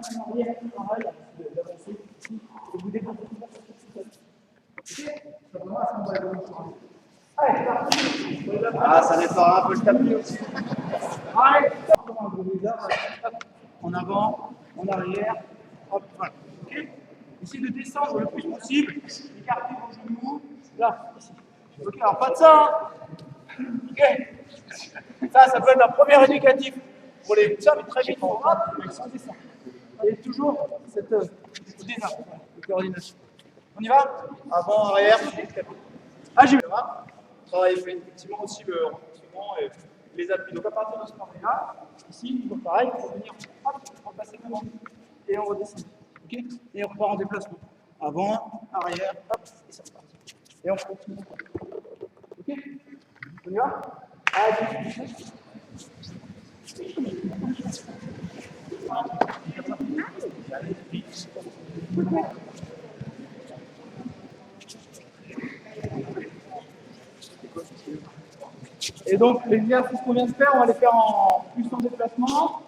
En arrière, pareil, d'avancer ici, et vous déposez tout ça. Ok? Allez, c'est parti. Ah, ça nettoiera un peu le tapis aussi. Allez, en avant, en arrière, hop, voilà. Ok? Essayez de descendre le plus possible, écartez vos genoux, là, ici. Ok, alors pas de ça, hein. Ok? Ça peut être un premier indicatif pour les ça, mais très vite, on va, mais sans descendre. Et toujours cette idée là, de coordination. On y va? Avant, arrière. Ah, j'y vais. Travaillez effectivement aussi le renforcement et les appuis. Donc à partir de ce moment-là, ici, toujours pareil, on va venir hop, remplacer le moment. Et on redescend. Ok? Et on repart en déplacement. Avant, arrière, hop, et ça repart. Et on continue. Ok? On y va? Allez, et donc, les exercices qu'on vient de faire, on va les faire en plus en déplacement.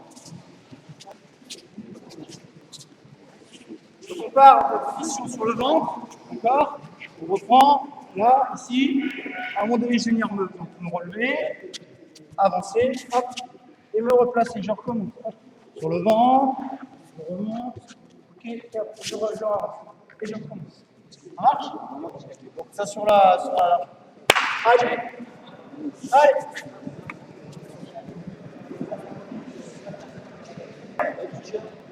Donc, on part de position sur le ventre, d'accord? On reprend, là, ici. À un moment donné, je vais venir me relever, avancer, hop, et me replacer. Je recommence. Hop, sur le ventre, je remonte, ok, et hop, je avance. Et je recommence. Ça marche? Ça sur la... Allez! Allez!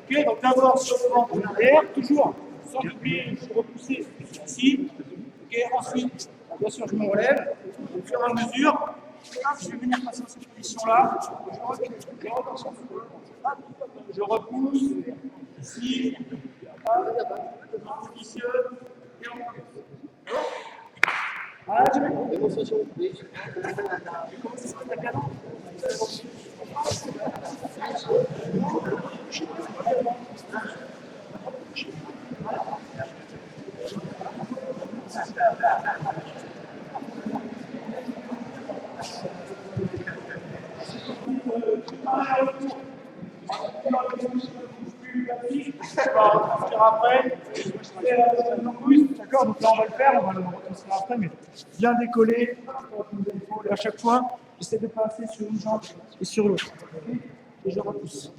Ok, donc d'abord sur le ventre en arrière, toujours sans oublier, je repousser ici. Ok, ensuite, bien sûr, je me relève. Au fur et à mesure, je vais venir passer dans cette position-là. Je recule, je repousse. Je repousse ici. Judicieux. Et on recommence. Ah, tu veux démonstration. Comment ça se passe la canon? Après, d'accord, donc là on va le faire, on va le retranscrire après, mais bien décoller, et à chaque fois, j'essaie de passer sur une jambe et sur l'autre, okay, et je repousse.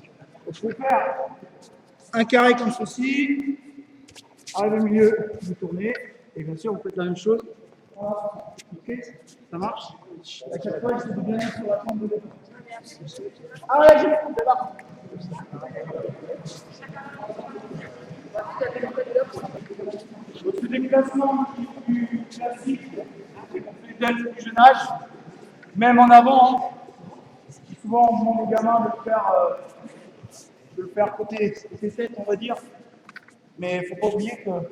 Donc, je vais faire un carré comme ceci, arrive au milieu, vous tournez, et bien sûr vous faites la même chose. Ok, ça marche? À chaque fois, j'essaie de bien être sur la jambe de l'autre. Allez, je démarre. Votre déplacement plus classique, c'est qu'on fait dès le plus jeune âge, même en avant. Hein. Souvent, on demande aux gamins de le faire côté tête, on va dire. Mais il ne faut pas oublier qu'il faut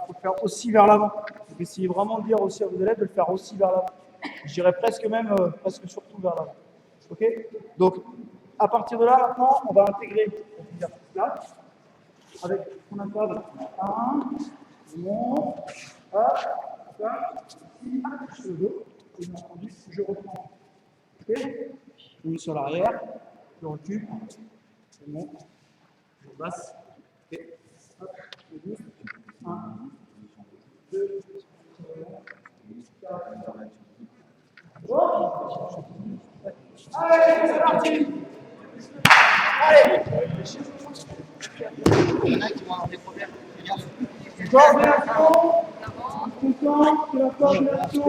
le faire aussi vers l'avant. Donc, essayez vraiment de dire aussi à vos élèves de le faire aussi vers l'avant. Je dirais presque même, presque surtout vers l'avant. Ok? Donc, à partir de là, maintenant, on va intégrer cet exercice-là avec ce qu'on appelle un, mon, hop, ça, sur le dos, et bien entendu, je reprends. Ok? Je mets sur l'arrière, je recule, je monte, je passe, ok? Hop, je bouge, 1, 2, 3, 4, allez, c'est parti! Allez! Il y en a qui vont avoir des problèmes. Coordination, content, c'est la coordination,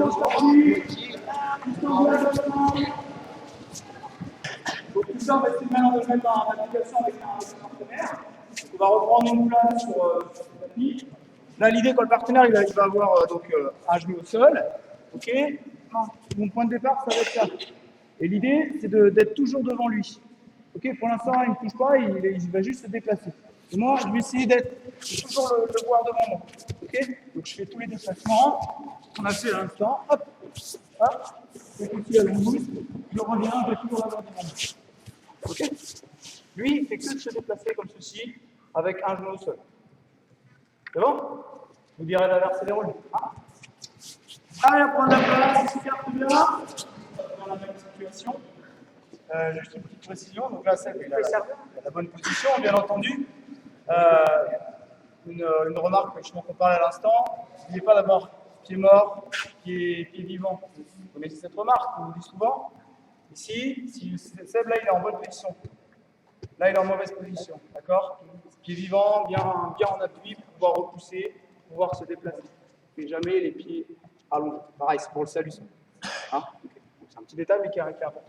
donc tout ça, on va essayer maintenant de le mettre en application avec un partenaire. Donc, on va reprendre une place sur le tapis. Là, l'idée, quand le partenaire il va avoir un genou au sol, ok, mon point de départ, ça va être ça. Et l'idée, c'est d'être toujours devant lui. Ok, pour l'instant, il ne touche pas, il va juste se déplacer. Et moi, je vais essayer d'être toujours le voir devant moi. Ok, donc je fais tous les déplacements qu'on a fait à l'instant. Hop, hop, je fais ici la longue bouche, je reviens, je vais toujours l'avoir devant moi. Ok, lui, il fait que de se déplacer comme ceci, avec un genou au sol. C'est bon? Vous direz d'inverser les rôles. Ah. Allez, à prendre la place, il s'écarte bien. Dans la même situation. Juste une petite précision. Donc là, c'est la bonne position, bien entendu. une remarque dont on parlait à l'instant. N'oubliez pas d'avoir pied mort, pied vivant. Vous connaissez cette remarque, on vous dit souvent. Ici, si Seb, là, il est en bonne position. Là, il est en mauvaise position, d'accord? Pied vivant, bien en appui pour pouvoir repousser, pour pouvoir se déplacer. Et jamais les pieds allongés. Pareil, c'est pour le salut. Hein, okay. C'est un petit détail, mais qui est important.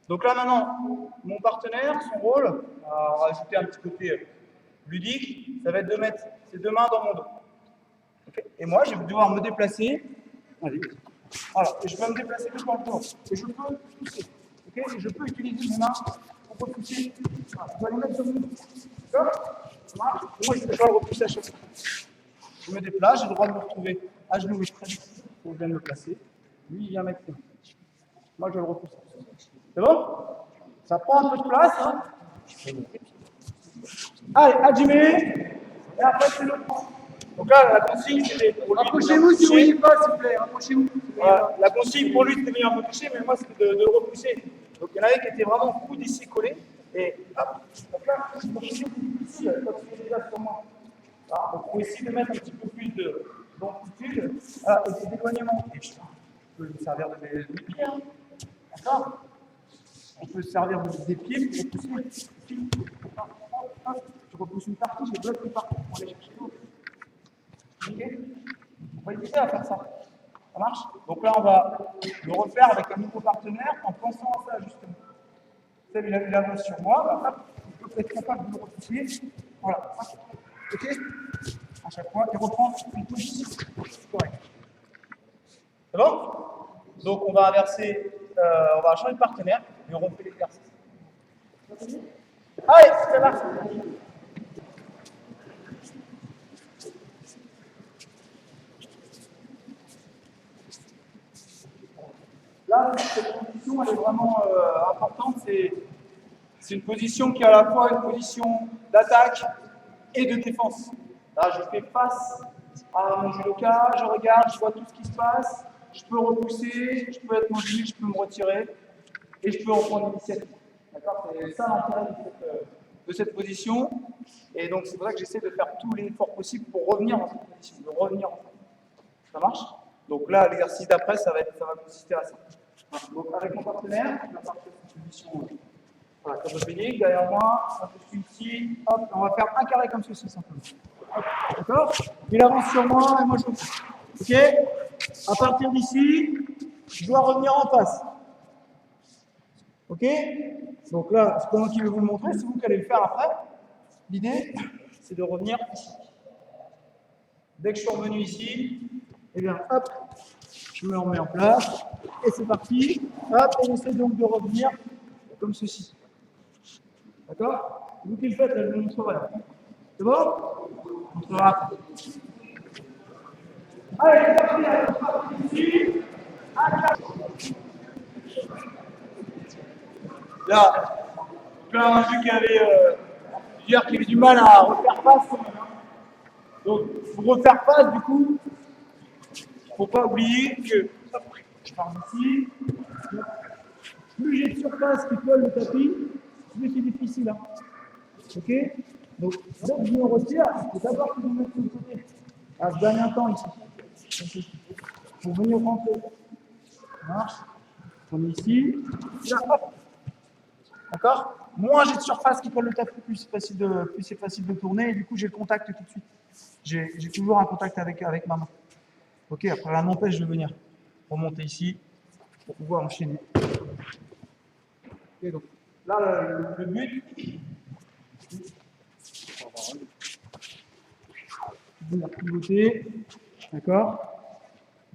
Donc là, maintenant, mon partenaire, son rôle, on va rajouter un petit côté ludique, ça va être de mettre ses deux mains dans mon dos. Okay. Et moi, je vais devoir me déplacer. Allez, voilà, et je peux me déplacer tout dans le tour. Et je peux pousser. Okay. Et je peux utiliser mes mains pour repousser. Voilà, je dois les mettre sur mon dos. D'accord? Ça marche? Moi, je dois le repousser à chaque fois. Je me déplace, j'ai le droit de me retrouver à genoux et près pour bien me placer. Lui, il vient mettre ses mains. Moi, je le repousse. C'est bon? Ça prend un peu de place. Hein? Allez, Hajime. Et après, c'est l'autre. Donc là, la consigne, c'est pour lui. Approchez-vous si vous ne voyez pas, s'il vous plaît. Approchez-vous. La consigne pour lui, c'était de venir me toucher, mais moi, c'était de le repousser. Donc il y en avait qui étaient vraiment coudes ici collés. Et hop. Donc là, c'est difficile quand il est déjà sur moi. Alors, donc, il faut essayer de mettre un petit peu plus d'amplitude et d'éloignement. Et je peux me servir de mes pieds. Hein. D'accord? On peut se servir des pieds pour repousser. Ici. Je repousse une partie, je bloque une partie pour aller chercher l'autre. Ok? On va éviter à faire ça. Ça marche? Donc là, on va le refaire avec un nouveau partenaire en pensant à ça, justement. Vous savez, il avance sur moi, bah, je peux être capable de le repousser. Voilà. Ok? À chaque fois, et reprendre une position correcte. C'est bon? Donc, on va inverser, on va changer de partenaire et on refait l'exercice. Allez, c'est parti! Là, cette position, elle est vraiment importante. C'est une position qui est à la fois une position d'attaque et de défense. Là, je fais face à mon judoka, je regarde, je vois tout ce qui se passe, je peux repousser, je peux être mobile, je peux me retirer et je peux en prendre l'initiative. D'accord? C'est ça l'intérêt de cette position. Et donc, c'est pour ça que j'essaie de faire tout l'effort possible pour revenir dans cette position, de revenir en fait. Ça marche? Donc là, l'exercice d'après, ça va consister à ça. Donc avec mon partenaire, je vais partir sur une position voilà, comme pénible, derrière moi, je suis ici, hop, on va faire un carré comme ceci simplement. D'accord? Il avance sur moi et moi je pousse. Ok? À partir d'ici, je dois revenir en face. Ok? Donc là, c'est pas moi qui vais vous le montrer, c'est vous qui allez le faire après. L'idée, c'est de revenir ici. Dès que je suis revenu ici, eh bien, hop, je me remets en place, et c'est parti. Hop, et j'essaie donc de revenir comme ceci. D'accord? Vous qui le faites, là, je vous montrerai. C'est bon? On montrera. Allez, c'est parti, ici. Là, on a vu qu'il y avait hier qui avait du mal à refaire face. Donc, pour refaire face, du coup, il ne faut pas oublier que je pars d'ici. Plus j'ai de surface qui colle le tapis, plus c'est difficile. Hein. Ok? Donc, dès que je me retire, il faut d'abord que je me mette sur le côté. Ah, je gagne un temps ici. Pour venir rentrer. Ça marche. On est ici. Là, hop. D'accord? Moins j'ai de surface qui colle le tapis, plus c'est facile de tourner. Et du coup, j'ai le contact tout de suite. J'ai toujours un contact avec ma main. Ok, après là, n'empêche de venir remonter ici pour pouvoir enchaîner. Ok, donc là, le but, venir pivoter, d'accord,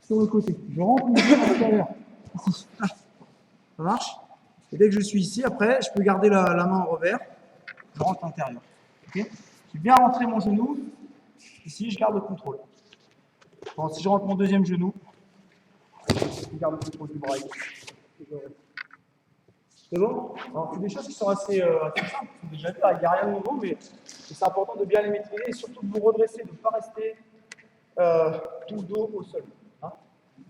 sur le côté. Je rentre mon pied à l'intérieur, ici. Ça marche? Et dès que je suis ici, après, je peux garder la main en revers, je rentre à l'intérieur. Okay, j'ai bien rentré mon genou, ici, je garde le contrôle. Bon, si je rentre mon deuxième genou, je garde le contrôle du bras. C'est bon? Alors, c'est des choses qui sont assez simples, qui sont déjà faites, il n'y a rien de nouveau, mais c'est important de bien les maîtriser et surtout de vous redresser, de ne pas rester tout le dos au sol. Hein?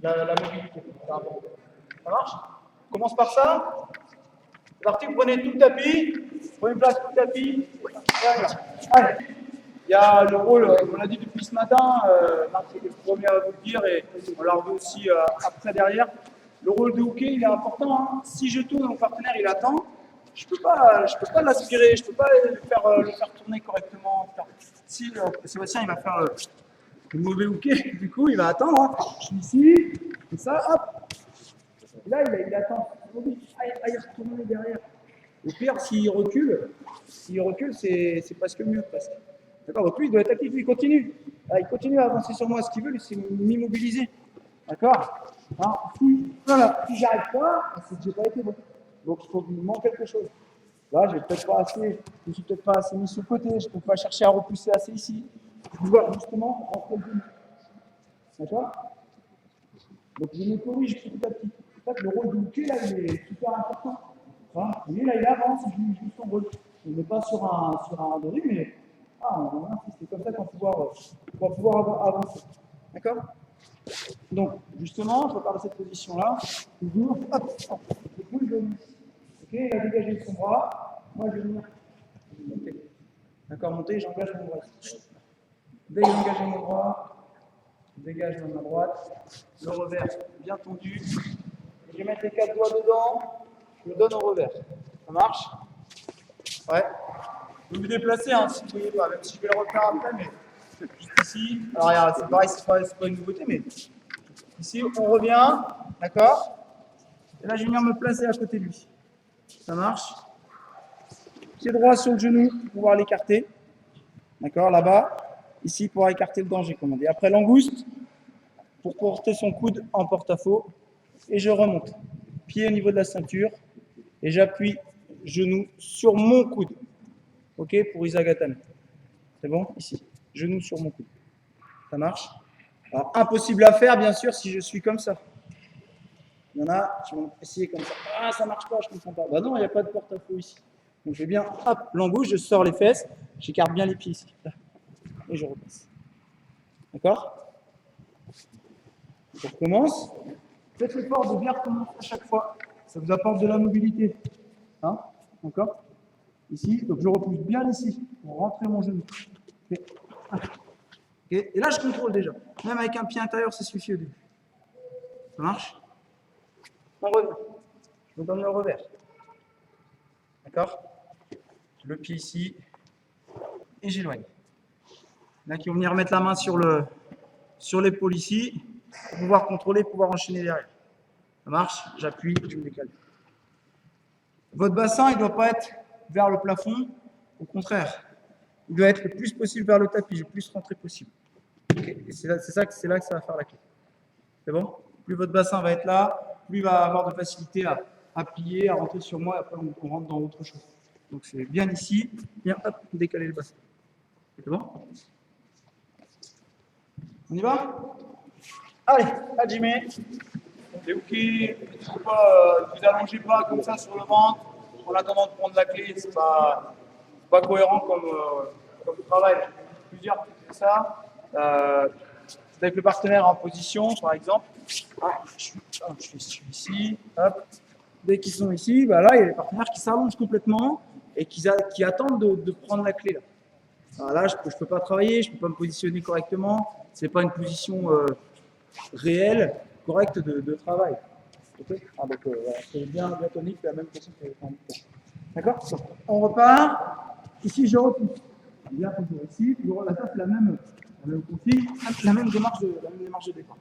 La mobilité, c'est important. Ça marche? On commence par ça. C'est parti, vous prenez tout le tapis, prenez place tout le tapis. Allez. Il y a le rôle, on l'a dit depuis ce matin, Marc était le premier à vous le dire et on l'a revu aussi après derrière. Le rôle de hooker, il est important. Hein. Si je tourne, mon partenaire il attend, je peux pas l'aspirer, je peux pas le faire tourner correctement. Si Sébastien il va faire le mauvais hooker, du coup il va attendre. Hein. Je suis ici, et ça, hop. Et là il attend. Il retourne derrière. Au pire, s'il recule, c'est presque mieux. D'accord. Donc lui, il doit être actif, il continue. Là, il continue à avancer sur moi. Ce qu'il veut, c'est m'immobiliser. D'accord. Hein, si j'arrive pas, c'est que j'ai pas été bon. Donc il faut qu'il me manque quelque chose. Là, je me suis peut-être pas assez mis sur le côté, je ne peux pas chercher à repousser assez ici. Je peux voir justement rentrer le genou. D'accord. Donc je me corrige petit à petit. En fait, le rôle de hooker, là, il est super important. Lui, là, il avance, je joue son rôle. Il n'est pas sur un dori, mais c'est comme ça qu'on va pouvoir avancer. D'accord. Donc, justement, je repars de cette position-là. Toujours, hop, je bouge le genou. Ok, il a dégagé son bras. Moi, je vais venir monter. D'accord, monter, j'engage mon bras. Dégager mon bras. Dégage dans ma droite. Le revers bien tendu. Et je vais mettre les 4 doigts dedans. Je le donne au revers. Ça marche? Ouais. Vous me déplacez, hein, si vous voulez pas, même si je vais le refaire après, mais juste ici. Alors regarde, c'est pareil, c'est pas une nouveauté, mais ici, on revient, d'accord? Et là, je vais venir me placer à côté de lui. Ça marche? Pied droit sur le genou pour pouvoir l'écarter. D'accord, là-bas. Ici, pour écarter le danger, comme on dit. Après, l'angouste, pour porter son coude en porte-à-faux. Et je remonte. Pied au niveau de la ceinture. Et j'appuie genou sur mon coude. Ok, pour Isagatame. C'est bon? Ici. Genou sur mon coude. Ça marche? Alors, impossible à faire, bien sûr, si je suis comme ça. Il y en a qui vont essayer comme ça. Ah, ça marche pas, je comprends pas. Bah non, il n'y a pas de porte-à-faux ici. Donc, je vais bien, hop, l'embouche, je sors les fesses, j'écarte bien les pieds ici. Là. Et je repasse. D'accord? On recommence. Faites l'effort de bien recommencer à chaque fois. Ça vous apporte de la mobilité. Hein? D'accord? Ici, donc je repousse bien ici pour rentrer mon genou. Okay. Okay. Et là, je contrôle déjà. Même avec un pied intérieur, ça suffit au début. Ça marche? On revient. Je vous donne le revers. D'accord? Le pied ici. Et j'éloigne. Là, qui vont venir mettre la main sur l'épaule ici pour pouvoir contrôler, pouvoir enchaîner derrière. Ça marche? J'appuie, je me décale. Votre bassin, il ne doit pas être vers le plafond. Au contraire, il doit être le plus possible vers le tapis, le plus rentré possible. Okay. Et c'est là que ça va faire la clé. C'est bon? Plus votre bassin va être là, plus il va avoir de facilité à plier, à rentrer sur moi, et après on rentre dans autre chose. Donc c'est bien ici, bien hop, décaler le bassin. C'est bon? On y va? Allez, Hajime. Et ok, ne vous allongez pas comme ça sur le ventre en attendant de prendre la clé, c'est pas cohérent comme travail. Plusieurs qui font ça. Avec le partenaire en position, par exemple. Je suis ici. Hop. Dès qu'ils sont ici, bah là, il y a les partenaires qui s'allongent complètement et qui attendent de prendre la clé. Là, alors là je ne peux pas travailler, je ne peux pas me positionner correctement. Ce n'est pas une position réelle, correcte de travail. Okay. Donc, c'est bien tonique, la même position que d'accord. On repart. Ici, je repousse. Bien toujours ici. Toujours la table, la même consigne, la même démarche de départ.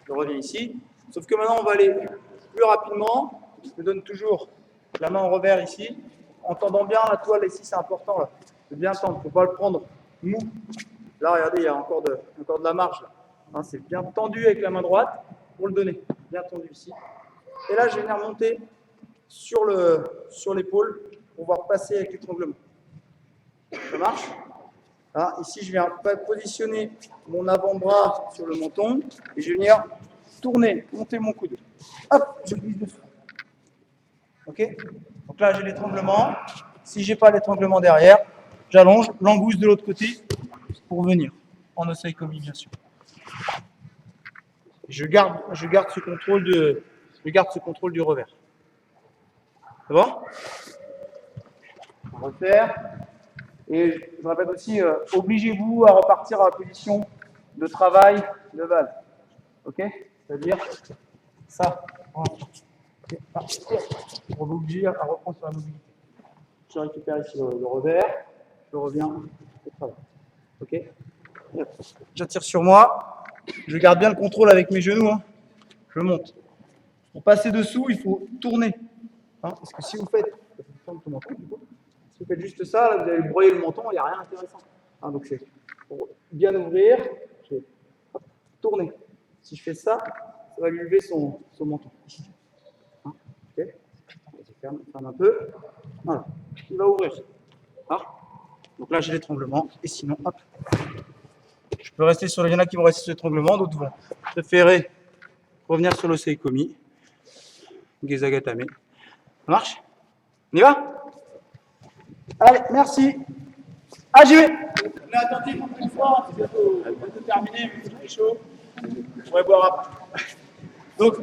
Je reviens ici. Sauf que maintenant, on va aller plus rapidement. Je donne toujours la main en revers ici. En tendant bien la toile ici, c'est important. Là. C'est bien tendre. Il ne faut pas le prendre mou. Là, regardez, il y a encore de la marge. Là. Hein, c'est bien tendu avec la main droite pour le donner. Bien tendu ici. Et là, je vais venir monter sur l'épaule pour pouvoir passer avec l'étranglement. Ça marche? Là, ici, je viens positionner mon avant-bras sur le menton et je vais venir tourner, monter mon coude. Hop, je glisse dessous. Ok? Donc là, j'ai l'étranglement. Si je n'ai pas l'étranglement derrière, j'allonge l'angouste de l'autre côté pour venir. En oseille-commis, bien sûr. Je garde ce contrôle du revers. C'est bon? On va refaire. Et je répète aussi, obligez-vous à repartir à la position de travail de base. Ok? C'est-à-dire ça. On va obliger à reprendre sur la mobilité. Je récupère ici le revers, je reviens au travail. Ok? J'attire sur moi, je garde bien le contrôle avec mes genoux, hein. Je monte. Pour passer dessous, il faut tourner. Hein, parce que si vous faites, si vous faites juste ça, là, vous allez broyer le menton, il n'y a rien d'intéressant. Hein, donc c'est pour bien ouvrir, je vais tourner. Si je fais ça, ça va lui lever son menton. Hein, ok, ferme un peu. Voilà, il va ouvrir. Hein, donc là, j'ai l'étranglement, et sinon, hop. Je peux rester sur, il y en a qui vont rester sur l'étranglement, d'autres vont préférer revenir sur l'oseikomi. Gezagatame. Ça marche? On y va? Allez, merci. Ah, j'y vais. On est attentif encore une fois, c'est bientôt terminé, mais c'est chaud. Je pourrais boire après. Donc,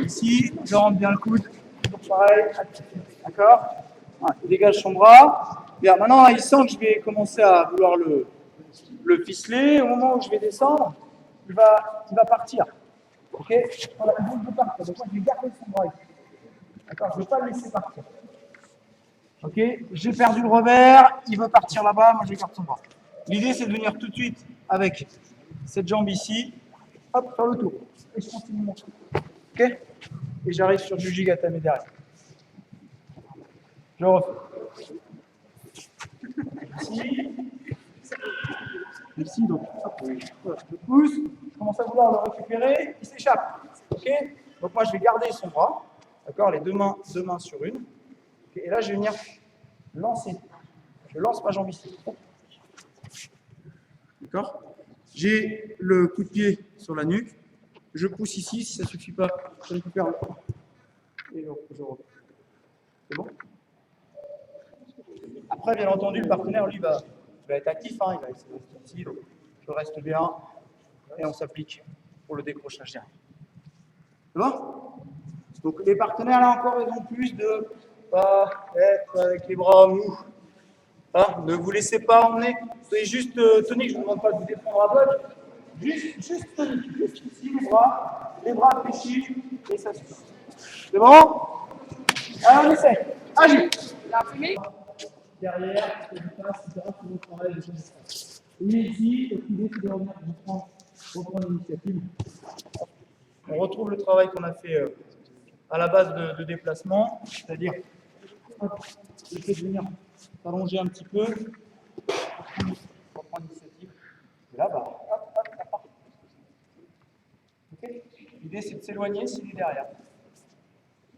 ici, je rentre bien le coude. Donc, pareil. D'accord? Voilà, il dégage son bras. Bien, maintenant, là, il sent que je vais commencer à vouloir le ficeler. Au moment où je vais descendre, il va partir. Ok? Voilà, il veut partir. Donc, moi, je vais garder son bras ici. D'accord? Je ne veux pas le laisser partir. Ok? J'ai perdu le revers. Il veut partir là-bas. Moi, je garde son bras. L'idée, c'est de venir tout de suite avec cette jambe ici. Hop, faire le tour. Et je continue mon tour. Ok? Et j'arrive sur Jujigatame derrière. Je refais. Ici, donc, hop, voilà, je pousse, je commence à vouloir le récupérer, il s'échappe. Ok? Donc moi, je vais garder son bras, d'accord? Les deux mains sur une. Okay, et là, je vais venir lancer. Je lance ma jambe ici. D'accord? J'ai le coup de pied sur la nuque. Je pousse ici, si ça ne suffit pas, je récupère le bras. Et je reviens. C'est bon? Après, bien entendu, le partenaire, lui, va être actif, hein, il va essayer de rester ici, donc je reste bien, et on s'applique pour le décrochage derrière. C'est bon? Donc les partenaires, là encore, ils ont plus de pas être avec les bras mous. Hein, ne vous laissez pas emmener, soyez juste tonique, je ne vous demande pas de vous défendre à bloc, juste tonique, juste ici, les bras fléchis, et ça suffit. C'est bon? Allez, on essaie. Agis. Derrière, ce que je fasse, c'est tout mon travail de distance. Il est ici, donc l'idée c'est de reprendre l'initiative. On retrouve le travail qu'on a fait à la base de déplacement, c'est-à-dire le fait de venir s'allonger un petit peu, reprendre l'initiative, et là, hop, hop. Okay. L'idée c'est de s'éloigner s'il est derrière.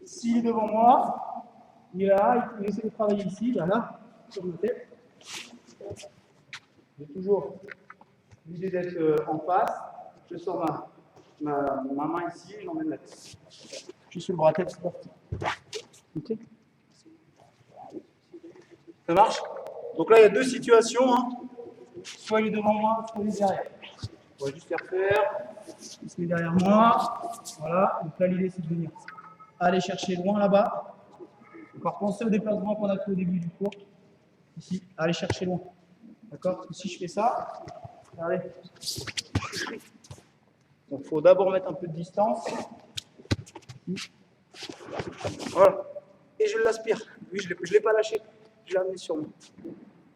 S'il est devant moi, il est là, il essaie de travailler ici, là, sur ma tête. J'ai toujours l'idée d'être en face. Je sors ma main ici et j'emmène la tête. Je suis sur le bras tête, c'est parti. Ok? Ça marche? Donc là, il y a deux situations. Hein. Soit il est devant moi, soit il est derrière. On va juste faire. Il se met derrière moi. Voilà. Donc là, l'idée, c'est de venir aller chercher loin là-bas. Encore penser au déplacement qu'on a fait au début du cours. Ici, aller chercher loin. D'accord? Si je fais ça, allez. Donc, il faut d'abord mettre un peu de distance. Voilà. Et je l'aspire. Oui, je ne l'ai pas lâché. Je l'ai amené sur moi.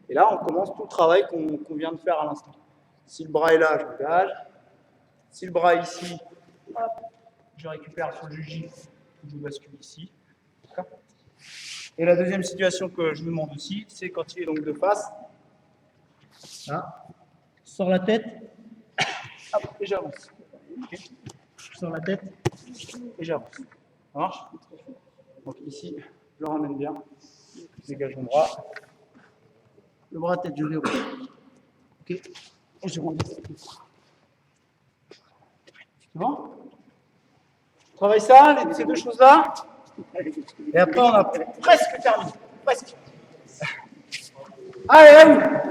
Et là, on commence tout le travail qu'on vient de faire à l'instant. Si le bras est là, je dégage. Si le bras est ici, hop, je récupère sur le juji. Je bascule ici. D'accord? Et la deuxième situation que je vous demande aussi, c'est quand il est donc de face. Là, je sors la tête, hop, et j'avance. Okay. Je sors la tête et j'avance. Ça marche? Donc ici, je le ramène bien. Je dégage mon bras. Le bras tête, je déroule. Ok. Et je rentre. C'est bon? Je travaille ça, ces deux choses-là. Et après, on a presque terminé. Presque. Allez, allez.